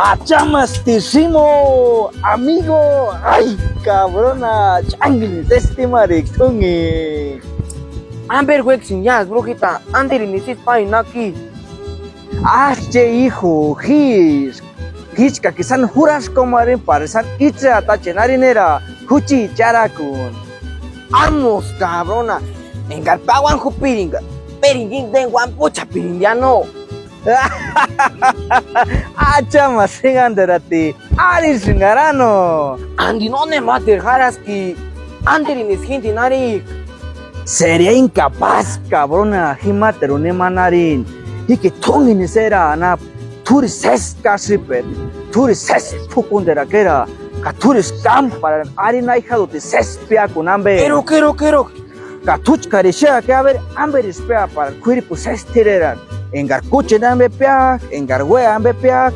Achamastísimo, amigo. Ay, cabrona, changuilis, este maricongue. Amber Wexin, ya, brujita, Ander inicis painaki. Che, hijo, Hishka, que san juras comarin para san itza tachenarinera, huchi charakun. Vamos, cabrona. Engarpawan jupiringa. Peringin den guan pocha pirindiano. Achamasinganderati, Aris Singarano. Andi no ne mater haraski. Ander inis hintinari. Sería incapaz, cabrona, himaterune manarin. Y que tongin era anap. Turis ses kasipet, turis ses pukundera kera, katuris para arina hija de ses pia con ambe. Quiero. Katuch carisha que a ver amber espea para el cuerpo ses tireran. Engar cuche ambe pia, engar hue ambe pia,